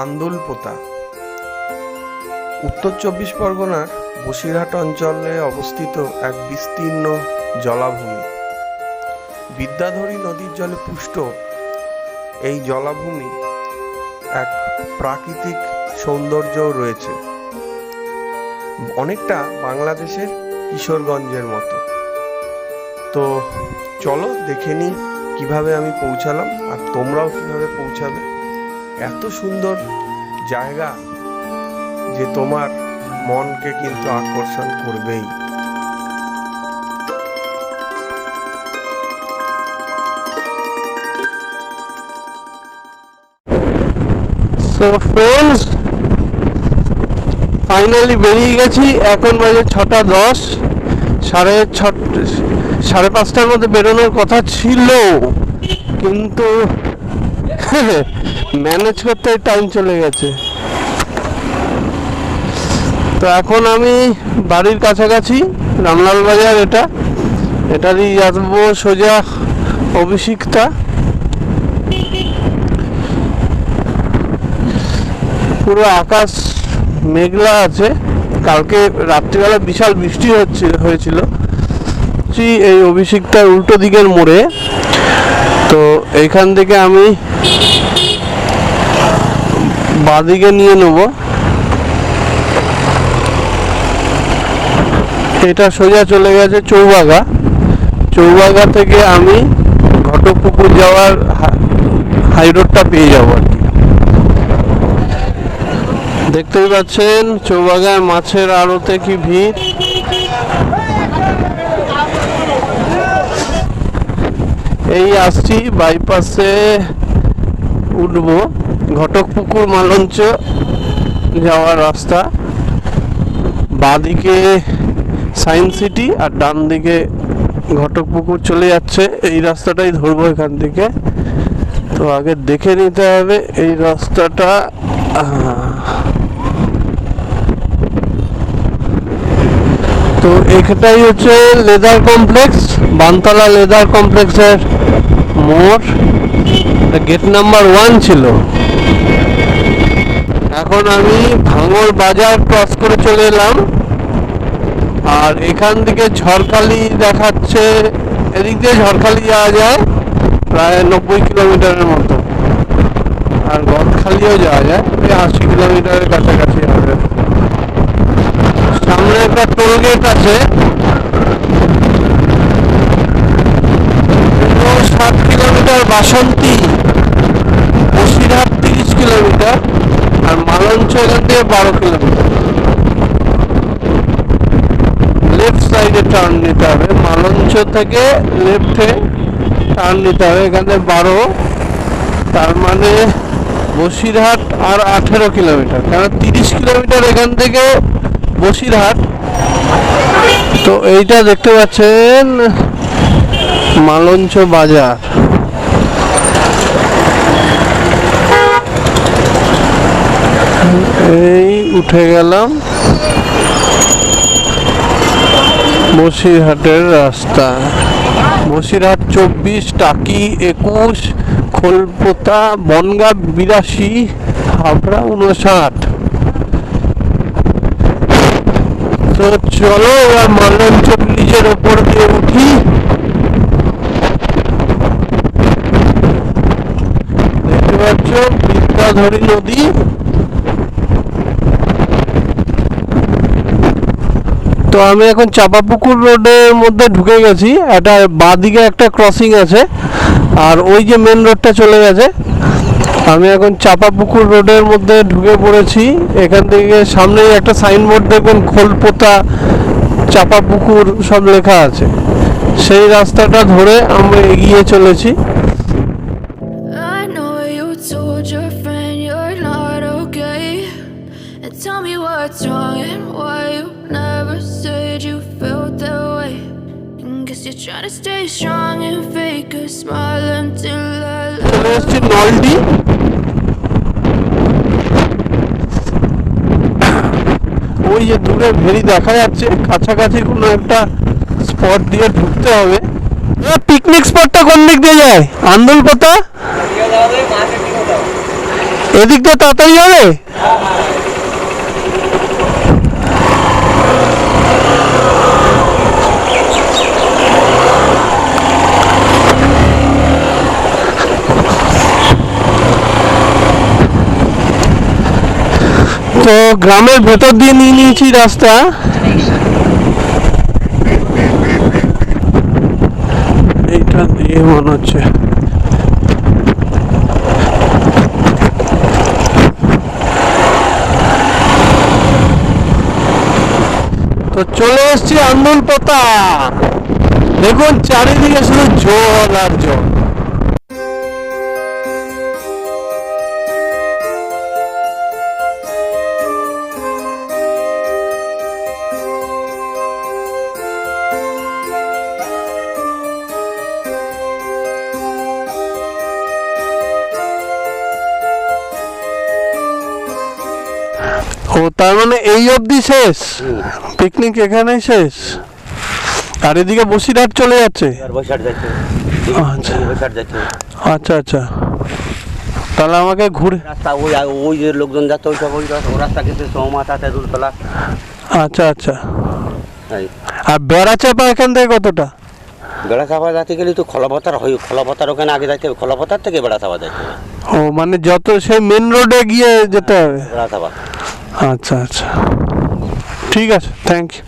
আন্দুলপোতা উত্তর চব্বিশ পরগনার বসিরহাট অঞ্চলে অবস্থিত এক বিস্তীর্ণ জলাভূমি। বিদ্যাধরী নদীর জলে পুষ্ট এই জলাভূমি এক প্রাকৃতিক সৌন্দর্যও রয়েছে, অনেকটা বাংলাদেশের কিশোরগঞ্জের মতো। তো চলো দেখে নিই কিভাবে আমি পৌঁছালাম আর তোমরাও কিভাবে পৌঁছাবে। এত সুন্দর জায়গা যে তোমার মনকে কিন্তু আকর্ষণ করবেই। সো ফ্রেন্ডস, ফাইনালি বেরিয়ে গেছি। এখন বাজে 6:10, 5:30টার মধ্যে বেরোনোর কথা ছিল, কিন্তু ম্যানেজ করতে টাইম চলে গেছে। তো এখন আমি বাড়ির কাছাকাছি, রামলাল বাজার, এটারই আসবো সোজা অভিষিক্তা। পুরো আকাশ মেঘলা আছে। কালকে রাত্রিবেলা বিশাল বৃষ্টি হয়েছিল এই অভিষিক্তার উল্টো দিকের মোড়ে। তো এইখান থেকে আমি বাঁদিকে নিয়ে নেব। এটা সোজা চলে গেছে চৌবাগা থেকে আমি ঘটকপুকুর যাওয়ার হাই রোডটা পেয়ে যাবো আর কি। দেখতেই পাচ্ছেন চৌবাগায় মাছের আড়তে কি ভিড়। এই আসছি, বাইপাসে উঠবো, ঘটকপুকুর মালঞ্চ যাওয়ার রাস্তা। বাঁদিকে সায়েন্স সিটি আর ডান দিকে ঘটকপুকুর চলে যাচ্ছে। এই রাস্তাটাই ধরবো এখান থেকে। তো আগে দেখে নিতে হবে এই রাস্তাটা। তো এখানটাই হচ্ছে লেদার কমপ্লেক্স, বানতলা লেদার কমপ্লেক্সের মোড়। গেট নাম্বার 1 ছিল। এখন আমি ভাঙর বাজার ক্রস করে চলে এলাম। আর এখান থেকে ঝড়খালি দেখাচ্ছে, এদিক দিয়ে ঝড়খালি যাওয়া যায় প্রায় 90 কিলোমিটারের মতো, আর গদখালিও যাওয়া যায় 80 কিলোমিটারের কাছাকাছি হবে। সামনে একটা টোল গেট আছে, 7 কিলোমিটার বাসন্তী, বসিরহাট 30 কিলোমিটার, আর মালঞ্চ এখান থেকে 12 কিলোমিটার। লেফট সাইডে টার্ন নিতে হবে, মালঞ্চ থেকে লেফটে টার্ন নিতে হবে। এখানে 12, তার মানে বসিরহাট আর 18 কিলোমিটার, কারণ 30 কিলোমিটার এখান থেকে বসিরহাট। তো এইটা দেখতে পাচ্ছেন মালঞ্চ বাজার। এই উঠে গেলাম বসিরহাটের রাস্তা। বসিরহাট 24, টাকি 21, খোলপোতা, বনগা 82, হাবড়া 59। তো চলো এবার মালঞ্চ ব্রিজের ওপর দিয়ে উঠি। দেখতে পাচ্ছ বিদ্যাধরী নদী। তো আমি এখন চাপাপুকুর রোডের মধ্যে ঢুকে গেছি। এটা বাঁদিকে একটা ক্রসিং আছে, আর ওই যে মেন রোডটা চলে গেছে। আমি এখন চাপাপুকুর রোডের মধ্যে ঢুকে পড়েছি। এখান থেকে সামনেই একটা সাইনবোর্ড দেখবেন, খোলপোতা, চাপাপুকুর সব লেখা আছে। সেই রাস্তাটা ধরে আমরা এগিয়ে চলেছি। নলডি, ওই যে দূরে ভেরি দেখা যাচ্ছে, কাছাকাছি কোনো একটা স্পট দিয়ে ঢুকতে হবে। পিকনিক স্পটটা কোন দিক দিয়ে যায়? আন্দুলপোতা এদিক দিয়ে তাড়াতাড়ি যাবে? তো গ্রামের ভেতর দিয়ে নিয়ে নিয়েছি রাস্তা। এইটা দিয়ে মনে হচ্ছে তো চলে এসছি আন্দুলপোতা। দেখুন চারিদিকে শুধু জল আর জল। ও তার মানে এই অবধি শেষ, পিকনিক এখানেই শেষ। আর এদিকে বসিরহাট চলে যাচ্ছে। আচ্ছা আচ্ছা, তাহলে আমাকে ঘুরে রাস্তা ওই যে লোকজন যাচ্ছে ওই সব ওই রাস্তা কিন্তু চৌমাথা তেঁতুলতলা। আচ্ছা আচ্ছা। আর বেড়াচাপা এখান থেকে কতটা? বেড়াচাপা যাতে গেলে তো খলাপতার ওখানে আগে যাইতে হবে, খলাপতার থেকে বেড়াচাপা যাইতে হবে। ও মানে যত সেই মেন রোডে গিয়ে যেতে হবে। বেড়াচাপা। আচ্ছা আচ্ছা, ঠিক আছে, থ্যাংক ইউ।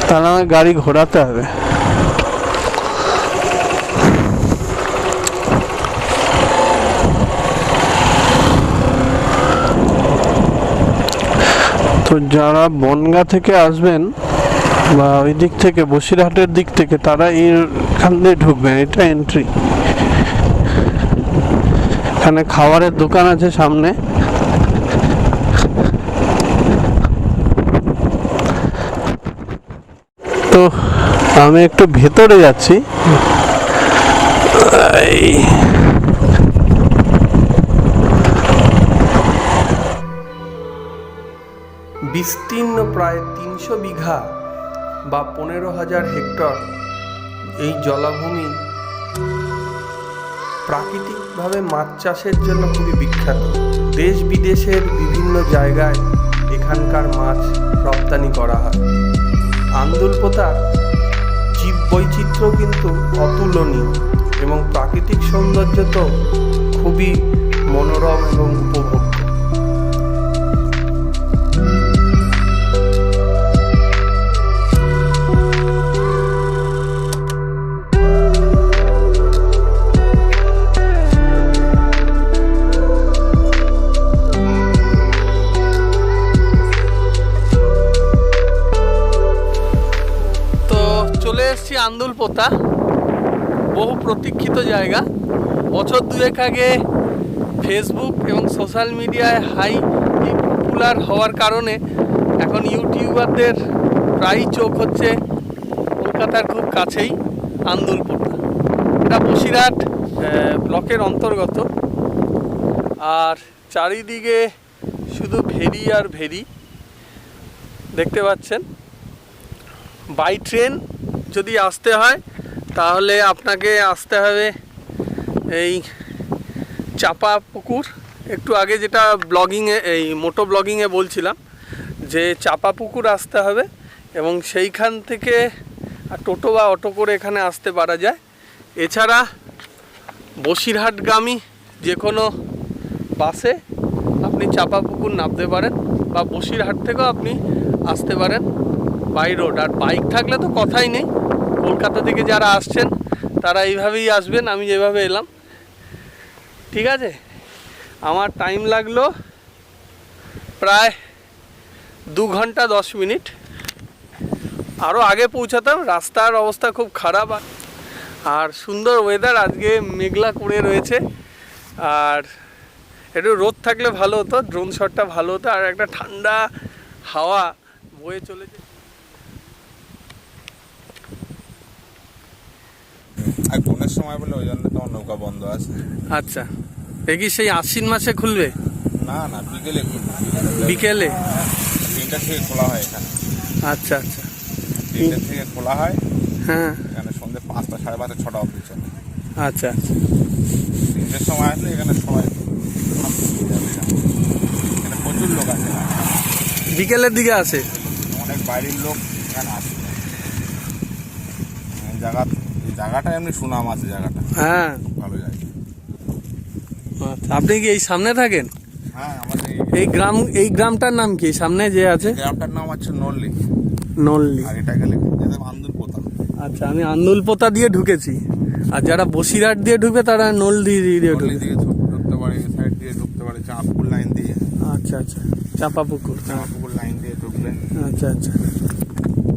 তাহলে আমার গাড়ি ঘোরাতে হবে। তো যারা বনগা থেকে আসবেন বা ওই দিক থেকে বসিরহাটের দিক থেকে, তারা এইখান দিয়ে ঢুকবেন। এটা এন্ট্রি। এখানে খাবারের দোকান আছে সামনে। তো আমি একটু ভেতরে যাচ্ছি। বিস্তীর্ণ প্রায় 300 বিঘা বা 15,000 হেক্টর এই জলাভূমি প্রাকৃতিকভাবে মাছ চাষের জন্য খুবই বিখ্যাত। দেশ বিদেশের বিভিন্ন জায়গায় এখানকার মাছ রপ্তানি করা হয়। আন্দুলপোতার জীববৈচিত্র্য কিন্তু অতুলনীয় এবং প্রাকৃতিক সৌন্দর্য তো খুবই মনোরম এবং উপভোগ্য। চলে এসেছি আন্দুলপোতা, বহু প্রতীক্ষিত জায়গা। বছর দুয়েক আগে ফেসবুক এবং সোশ্যাল মিডিয়ায় হাইলি পপুলার হওয়ার কারণে এখন ইউটিউবারদের প্রায়ই চোখ হচ্ছে কলকাতার খুব কাছেই আন্দুলপোতা। এটা বসিরহাট ব্লকের অন্তর্গত। আর চারিদিকে শুধু ভেরি আর ভেরি দেখতে পাচ্ছেন। বাই ট্রেন যদি আসতে হয় তাহলে আপনাকে আসতে হবে এই চাপা পুকুর। একটু আগে যেটা ব্লগিংয়ে এই মোটো ব্লগিংয়ে বলছিলাম যে চাপা পুকুর আসতে হবে, এবং সেইখান থেকে টোটো বা অটো করে এখানে আসতে পারা যায়। এছাড়া বসিরহাটগামী যে কোনো বাসে আপনি চাপা পুকুর নামতে পারেন, বা বসিরহাট থেকেও আপনি আসতে পারেন বাই রোড। আর বাইক থাকলে তো কথাই নেই। কলকাতা থেকে যারা আসছেন তারা এইভাবেই আসবেন, আমি যেভাবে এলাম। ঠিক আছে, আমার টাইম লাগলো প্রায় 2 ঘন্টা 10 মিনিট। আরও আগে পৌঁছাতাম। রাস্তার অবস্থা খুব খারাপ আর সুন্দর ওয়েদার। আজকে মেঘলা করে রয়েছে, আর একটু রোদ থাকলে ভালো হতো, ড্রোন শটটা ভালো হতো। আর একটা ঠান্ডা হাওয়া বয়ে চলেছে। আর বনের সময় বলে ওই জন্য তোমার নৌকা বন্ধ আছে। আচ্ছা, এ কি সেই আশ্বিন মাসে খুলবে? না না, বিকেলে খুলবে। বিকেলে 3টা থেকে খোলা হয় এখানে। আচ্ছা আচ্ছা, 3টা থেকে খোলা হয়। হ্যাঁ, এখানে সন্ধ্যে 5টা, 5:30, 6টা অবধি চলে। আচ্ছা আচ্ছা। 3টের সময় আসলে এখানে সময় এখানে প্রচুর লোক আছে, বিকেলের দিকে আসে। অনেক বাইরের লোক এখানে আসে। জায়গাটা এমনি সুনাম আছে, জায়গাটা হ্যাঁ, ভালো জায়গা। আচ্ছা, আপনি কি এই সামনে থাকেন? হ্যাঁ, আমাদের এই গ্রামটার নাম কি সামনে যে আছে? গ্রামটার নাম হচ্ছে নল্লি। নল্লি। আর এটা গেলে যেতে আন্দুলপোতা। আচ্ছা, আমি আন্দুলপোতা দিয়ে ঢুকেছি, আর যারা বসিরহাট দিয়ে ঢুকবে তারা নলদি দিয়ে নল্লি ঢুকবে। দিয়ে ঢুকতে পারে, সাইড দিয়ে ঢুকতে পারে, চাঁদপুর লাইন দিয়ে। আচ্ছা আচ্ছা, চাপাপুকুর। হ্যাঁ, চাঁদপুর লাইন দিয়ে ঢুকলে আচ্ছা আচ্ছা।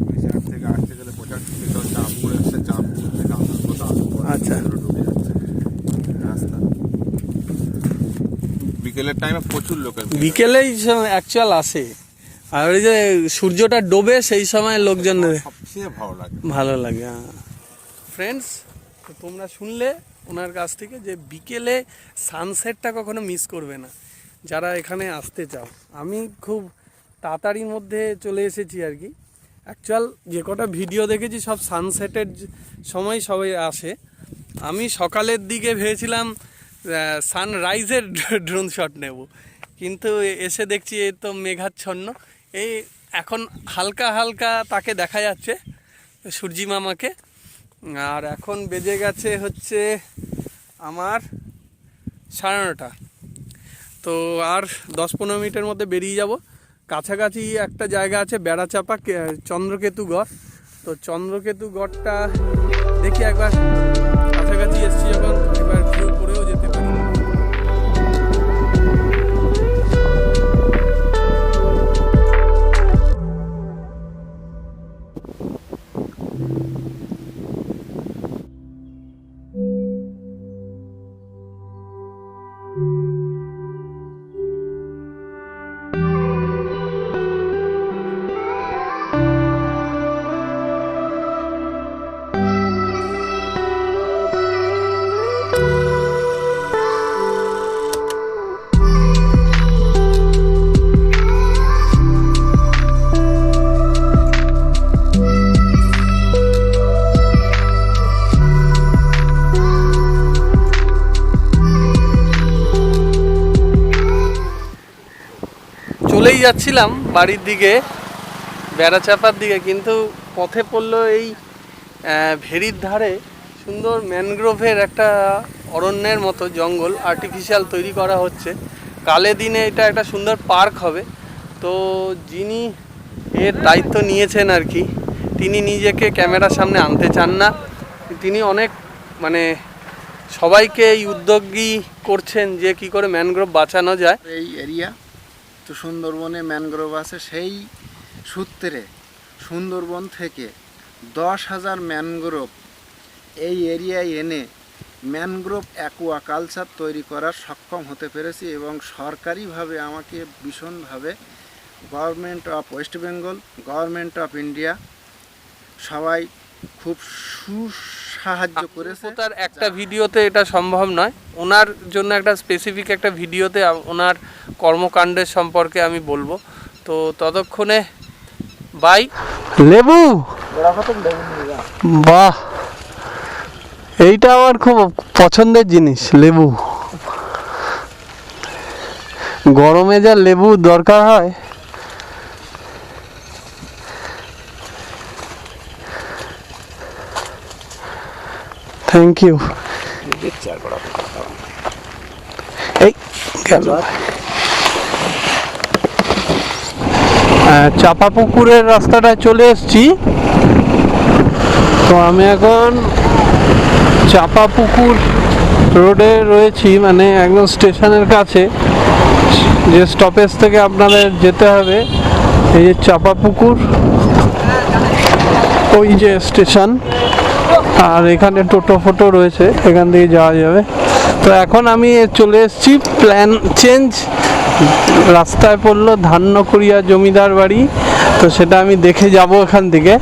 বসিরহাট থেকে আসতে গেলে 50 কিলোমিটার চাঁদপুর এসে চাঁদপুর থেকে আন্দুলপোতা আচ্ছা। ঢুকে যাচ্ছে রাস্তা। বিকেলের টাইমে প্রচুর লোকের ভিড় হয়। বিকেলেই অ্যাকচুয়াল আসে, আর ওই যে সূর্যটা ডোবে সেই সময় লোকজন সবচেয়ে ভালো লাগে। ভালো লাগে। ফ্রেন্ডস, তো তোমরা শুনলে ওনার কাছ থেকে যে বিকেলে সানসেটটা কখনো মিস করবে না যারা এখানে আসতে চাও। আমি খুব তাড়াতাড়ির মধ্যে চলে এসেছি আর কি। অ্যাকচুয়াল যে কটা ভিডিও দেখেছি সব সানসেটের সময় সবাই আসে। আমি সকালের দিকে ভেবেছিলাম সানরাইজের ড্রোন শট নেব, কিন্তু এসে দেখছি এই তো মেঘাচ্ছন্ন। এই এখন হালকা হালকা তাকে দেখা যাচ্ছে, সূর্যি মামাকে। আর এখন বেজে গেছে হচ্ছে আমার 9:30। তো আর 10-15 মিনিটের মধ্যে বেরিয়ে যাব। কাছাকাছি একটা জায়গা আছে বেড়াচাপা, চন্দ্রকেতুগড়। তো চন্দ্রকেতুগড়টা দেখি একবার, কাছাকাছি এসছি যখন একবার ভিউ করেও যেতে পারি। চলেই যাচ্ছিলাম বাড়ির দিকে, বেড়াচাপার দিকে, কিন্তু পথে পড়লো এই ভেরির ধারে সুন্দর ম্যানগ্রোভের একটা অরণ্যের মতো জঙ্গল আর্টিফিশিয়াল তৈরি করা হচ্ছে। কালে দিনে এটা একটা সুন্দর পার্ক হবে। তো যিনি এর দায়িত্ব নিয়েছেন আর কি, তিনি নিজেকে ক্যামেরার সামনে আনতে চান না। তিনি অনেক মানে সবাইকে এই উদ্যোগী করছেন যে কি করে ম্যানগ্রোভ বাঁচানো যায়। এই এরিয়া তো সুন্দরবনে ম্যানগ্রোভ আছে, সেই সূত্রে সুন্দরবন থেকে 10,000 ম্যানগ্রোভ এই এরিয়ায় এনে ম্যানগ্রোভ অ্যাকুয়াকালচার তৈরি করার সক্ষম হতে পেরেছি। এবং সরকারিভাবে আমাকে ভীষণভাবে government of West Bengal, government of India সবাই খুব সুসাহায্য করেছে। তার একটা ভিডিওতে এটা সম্ভব নয়, ওনার জন্য একটা স্পেসিফিক একটা ভিডিওতে ওনার কর্মকাণ্ডের সম্পর্কে আমি বলবো। তো ততক্ষণে বাই। লেবু, বাহ, এইটা আমার খুব পছন্দের জিনিস, লেবু। গরমে যা লেবু দরকার হয়। Thank you. এই চাপা পুকুরের রাস্তাটায় চলে এসেছি। তো আমি এখন চাপা পুকুর রোডে রয়েছি, মানে একদম স্টেশনের কাছে। যে স্টপেজ থেকে আপনাদের যেতে হবে, এই যে চাপা পুকুর, ওই যে স্টেশন, আর এখানে টোটো ফোটো রয়েছে, এখান থেকে যাওয়া যাবে। তো এখন আমি চলে এসেছি, প্ল্যান চেঞ্জ, রাস্তায় পড়লো ধান্যকুরিয়া জমিদার বাড়ি। তো সেটা আমি দেখে যাব এখান থেকে।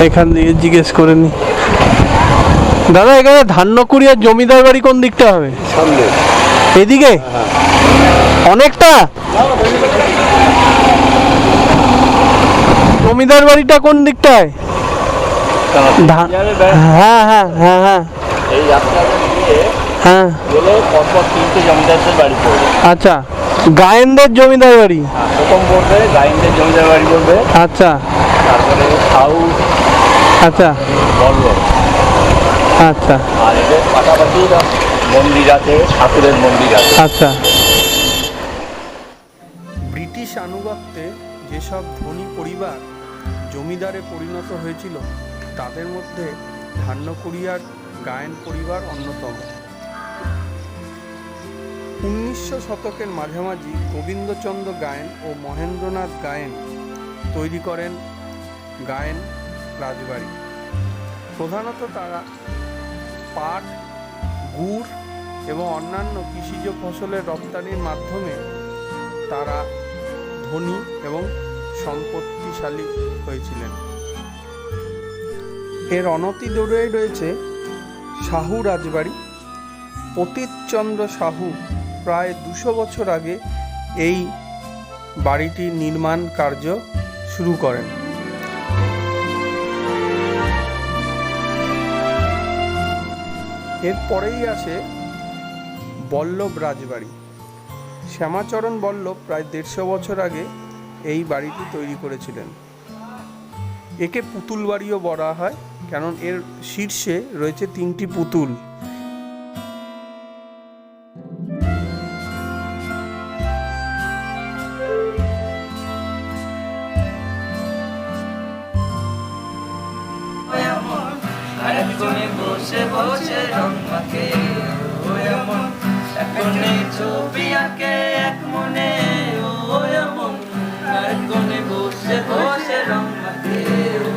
এখান দিয়ে জিজ্ঞেস করে নি, দাদা এখানে ধান্যকুরিয়া জমিদার বাড়ি কোন দিকটা হবে? এদিকে অনেকটা। জমিদার বাড়িটা কোন দিকটায়? হ্যাঁ হ্যাঁ হ্যাঁ হ্যাঁ, হ্যাঁ, গেলে পরপর 3টে জমিদারদের বাড়ি পড়বে। আচ্ছা, গায়েনদের জমিদার বাড়ি। প্রথম পড়বে গাইনদের জমিদার বাড়ি পড়বে, আচ্ছা তারপরে সাউ আচ্ছা বল্লভ, আচ্ছা আর এদের পাশাপাশি মন্দির আছে, ঠাকুরের মন্দির আছে। আচ্ছা। ব্রিটিশ আনুগত্যে যেসব ধনী পরিবার জমিদারে পরিণত হয়েছিল তাদের মধ্যে ধান্যকুরিয়ার গায়েন পরিবার অন্যতম। 1900 শতকের মাঝামাঝি গোবিন্দচন্দ্র গায়েন ও মহেন্দ্রনাথ গায়েন তৈরি করেন গায়েন রাজবাড়ি। প্রধানত তারা পাট, গুড় এবং অন্যান্য কৃষিজ ফসলের রপ্তানির মাধ্যমে তারা ধনী এবং সম্পত্তিশালী হয়েছিলেন। এর অনতি দূরেই রয়েছে শাহু রাজবাড়ি। পতীতচন্দ্র শাহু প্রায় 200 বছর আগে এই বাড়িটির নির্মাণ কার্য শুরু করেন। এরপরেই আসে বল্লভ রাজবাড়ি। শ্যামাচরণ বল্লভ প্রায় 150 বছর আগে এই বাড়িটি তৈরি করেছিলেন। একে পুতুল বাড়িও বলা হয়, কারণ এর শীর্ষে রয়েছে 3টি পুতুল। বসে বসে রং মাখে ও এমন একনে ছবি আঁকে এক মনে ও এমন একনে বসে বসে রং মাখে ও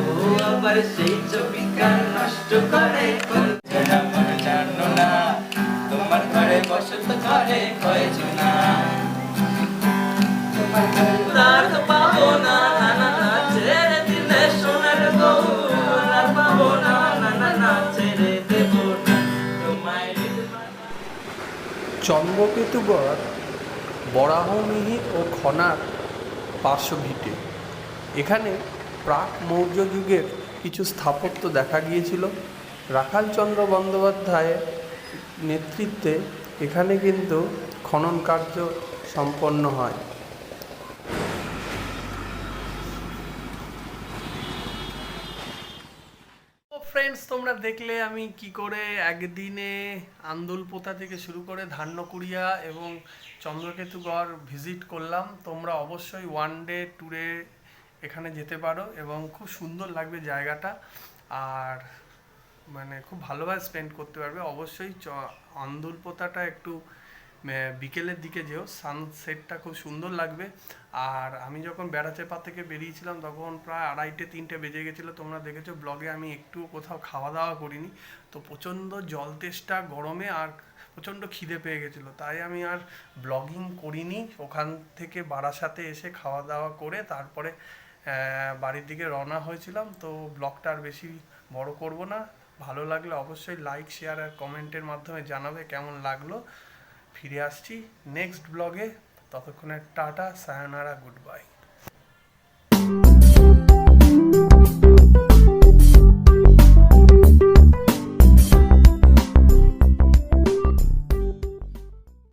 আবার সেই ছবি কার নষ্ট করে মন জানো না তোমার ঘরে বসত ঘরে হয়েছ না তোমার পাবো না না না ছেড়ে দিলে সোনার গৌ আর পাবো না না না ছেড়ে দেব না তোমায়। চন্দ্রকেতুগড় বরাহমিহি ও খনার পার্শ্বভিটে। এখানে প্রাক মৌর্য যুগের কিছু স্থাপত্য দেখা গিয়েছিল। রাখালচন্দ্র বন্দ্যোপাধ্যায়ের নেতৃত্বে এখানে কিন্তু খনন কার্য সম্পন্ন হয়। ফ্রেন্ডস, তোমরা দেখলে আমি কি করে একদিনে আন্দুলপোতা থেকে শুরু করে ধান্যকুরিয়া এবং চন্দ্রকেতুগড় ভিজিট করলাম। তোমরা অবশ্যই 1 ডে ট্যুরে এখানে যেতে পারো এবং খুব সুন্দর লাগবে জায়গাটা, আর মানে খুব ভালোভাবে স্পেন্ড করতে পারবে। অবশ্যই আন্দুলপোতাটা একটু বিকেলের দিকে যেও, সানসেটটা খুব সুন্দর লাগবে। আর আমি যখন বেড়াচেপা থেকে বেরিয়েছিলাম তখন প্রায় 2:30-3টে বেজে গেছিলো। তোমরা দেখেছো ব্লগে আমি একটু কোথাও খাওয়া দাওয়া করিনি, তো প্রচণ্ড জল তেষ্টা গরমে আর প্রচণ্ড খিদে পেয়ে গেছিলো, তাই আমি আর ব্লগিং করিনি। ওখান থেকে বারাসাতে এসে খাওয়া দাওয়া করে তারপরে বাড়ির দিকে রওনা হয়েছিলাম। তো ব্লগটা আর বেশি বড় করব না। ভালো লাগলে অবশ্যই লাইক, শেয়ার আর কমেন্টের মাধ্যমে জানাবে কেমন লাগলো। ফিরে আসছি নেক্সট ব্লগে, ততক্ষণে টাটা, সায়োনারা, গুড বাই।